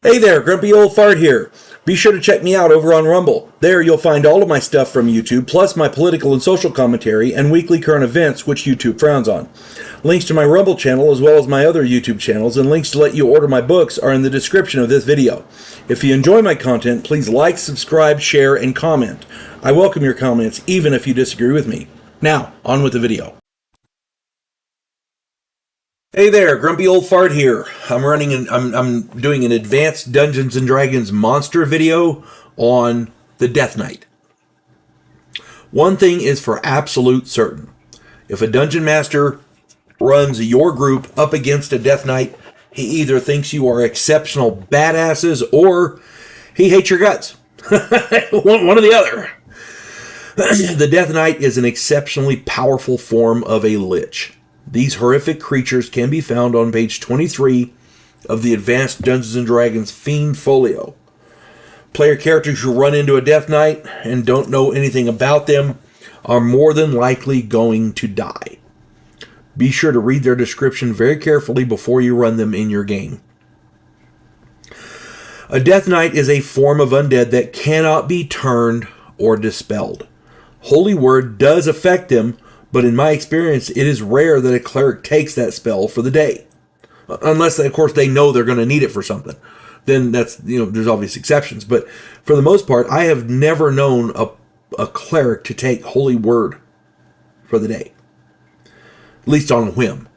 Hey there, Grumpy Old Fart here. Be sure to check me out over on Rumble. There you'll find all of my stuff from YouTube, plus my political and social commentary and weekly current events, which YouTube frowns on. Links to my Rumble channel as well as my other YouTube channels and links to let you order my books are in the description of this video. If you enjoy my content, please like, subscribe, share, and comment. I welcome your comments, even if you disagree with me. Now, on with the video. Hey there, Grumpy Old Fart here. I'm doing an advanced Dungeons and Dragons monster video on the Death Knight. One thing is for absolute certain. If a dungeon master runs your group up against a Death Knight, he either thinks you are exceptional badasses or he hates your guts. one or the other. The Death Knight is an exceptionally powerful form of a lich. These horrific creatures can be found on page 23 of the Advanced Dungeons & Dragons Fiend Folio. Player characters who run into a Death Knight and don't know anything about them are more than likely going to die. Be sure to read their description very carefully before you run them in your game. A Death Knight is a form of undead that cannot be turned or dispelled. Holy Word does affect them, but in my experience, it is rare that a cleric takes that spell for the day. Unless, of course, they know they're going to need it for something. Then that's, there's obvious exceptions. But for the most part, I have never known a cleric to take Holy Word for the day. At least on a whim.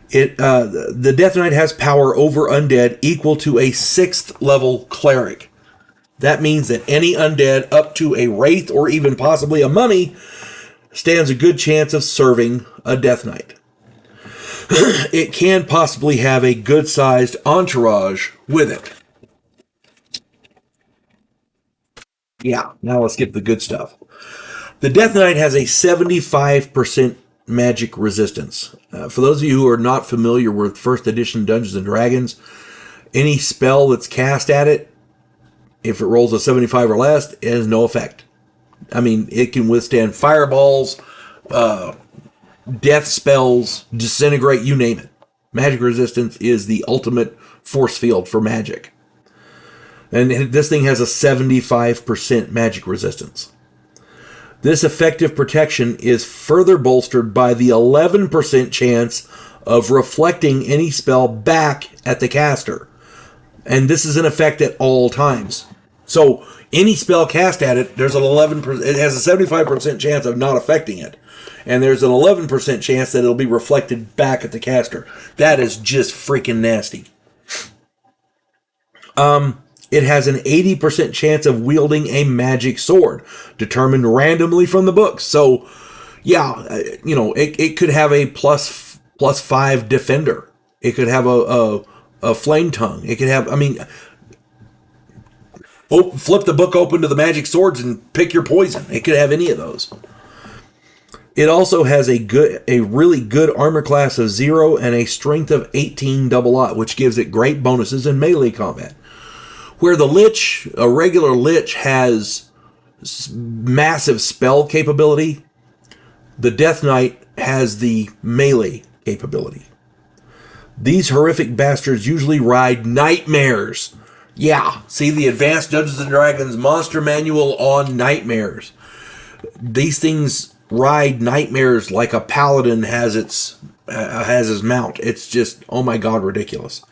The Death Knight has power over undead equal to a 6th level cleric. That means that any undead up to a wraith or even possibly a mummy stands a good chance of serving a Death Knight. It can possibly have a good-sized entourage with it. Yeah, now let's get to the good stuff. The Death Knight has a 75% magic resistance. For those of you who are not familiar with 1st edition Dungeons & Dragons, any spell that's cast at it, if it rolls a 75 or less, it has no effect. I mean, it can withstand fireballs, death spells, disintegrate, you name it. Magic resistance is the ultimate force field for magic. And this thing has a 75% magic resistance. This effective protection is further bolstered by the 11% chance of reflecting any spell back at the caster. And this is in effect at all times. So any spell cast at it, there's an 11%. It has a 75% chance of not affecting it, and there's an 11% chance that it'll be reflected back at the caster. That is just freaking nasty. It has an 80% chance of wielding a magic sword, determined randomly from the books. So, yeah, it could have a plus 5 defender. It could have a flame tongue. It could have, flip the book open to the magic swords and pick your poison. It could have any of those. It also has a really good armor class of 0 and a strength of 18 double aught, which gives it great bonuses in melee combat. Where the Lich, a regular Lich, has massive spell capability, the Death Knight has the melee capability. These horrific bastards usually ride nightmares. Yeah, see the Advanced Dungeons & Dragons Monster Manual on nightmares. These things ride nightmares like a paladin has his mount. It's just, oh my god, ridiculous.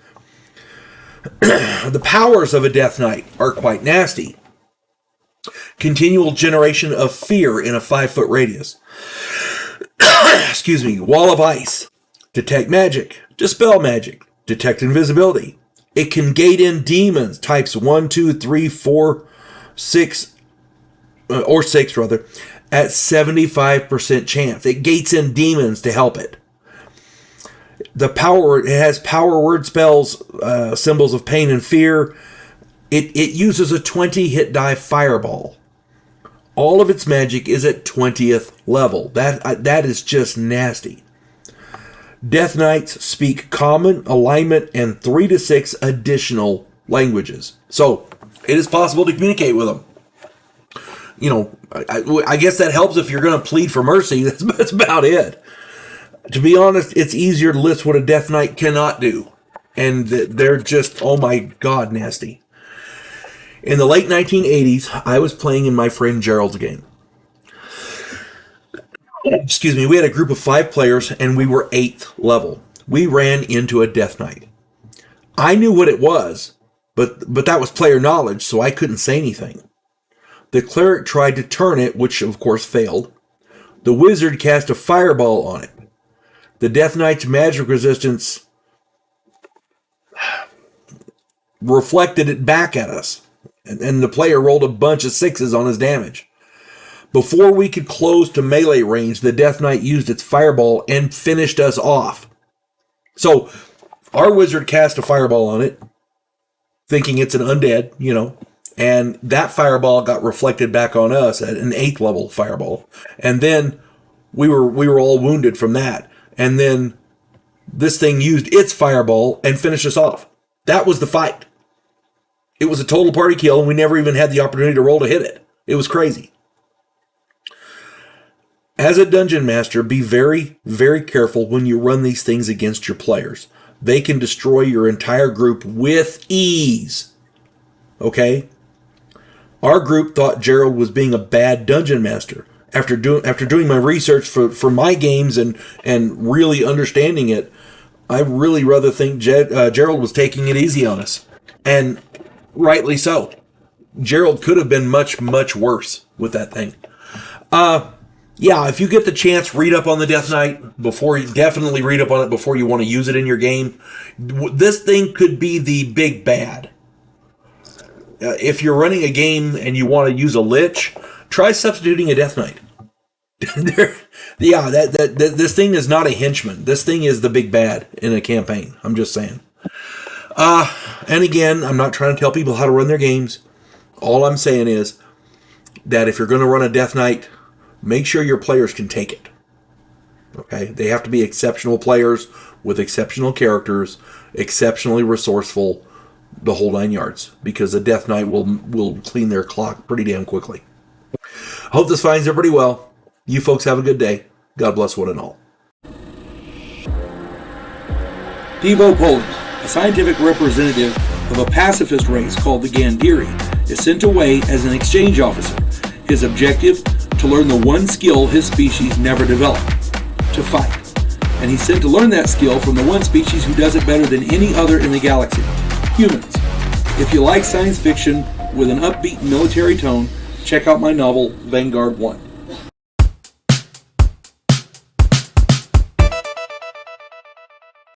The powers of a Death Knight are quite nasty. Continual generation of fear in a 5-foot radius. Excuse me. Wall of ice. Detect magic. Dispel magic. Detect invisibility. It can gate in demons, types 1, 2, 3, 4, 6, or 6 rather, at 75% chance. It gates in demons to help it. It has power word spells, symbols of pain and fear. It uses a 20 hit die fireball. All of its magic is at 20th level. That is just nasty. Death Knights speak Common, Alignment, and 3 to 6 additional languages. So, it is possible to communicate with them. I guess that helps if you're going to plead for mercy. That's about it. To be honest, it's easier to list what a Death Knight cannot do. And they're just, oh my God, nasty. In the late 1980s, I was playing in my friend Gerald's game. Excuse me, we had a group of 5 players, and we were 8th level. We ran into a Death Knight. I knew what it was, but that was player knowledge, so I couldn't say anything. The cleric tried to turn it, which of course failed. The wizard cast a fireball on it. The Death Knight's magic resistance reflected it back at us, and the player rolled a bunch of 6s on his damage. Before we could close to melee range, the Death Knight used its fireball and finished us off. So, our wizard cast a fireball on it, thinking it's an undead, and that fireball got reflected back on us at an 8th level fireball. And then we were all wounded from that. And then this thing used its fireball and finished us off. That was the fight. It was a total party kill, and we never even had the opportunity to roll to hit it. It was crazy. As a dungeon master, be very, very careful when you run these things against your players. They can destroy your entire group with ease. Okay? Our group thought Gerald was being a bad dungeon master. After doing my research for my games and really understanding it, I really rather think Gerald was taking it easy on us. And rightly so. Gerald could have been much, much worse with that thing. Yeah, if you get the chance, read up on the Death Knight definitely read up on it before you want to use it in your game. This thing could be the big bad. If you're running a game and you want to use a Lich, try substituting a Death Knight. This thing is not a henchman. This thing is the big bad in a campaign. I'm just saying. And again, I'm not trying to tell people how to run their games. All I'm saying is that if you're going to run a Death Knight, make sure your players can take it. Okay? They have to be exceptional players with exceptional characters, exceptionally resourceful, the whole 9 yards. Because the Death Knight will clean their clock pretty damn quickly. Hope this finds everybody well. You folks have a good day. God bless one and all. Devo Poland, a scientific representative of a pacifist race called the Gandhiri, is sent away as an exchange officer. His objective? To learn the one skill his species never developed, to fight. And he's sent to learn that skill from the one species who does it better than any other in the galaxy, humans. If you like science fiction with an upbeat military tone, check out my novel, Vanguard 1.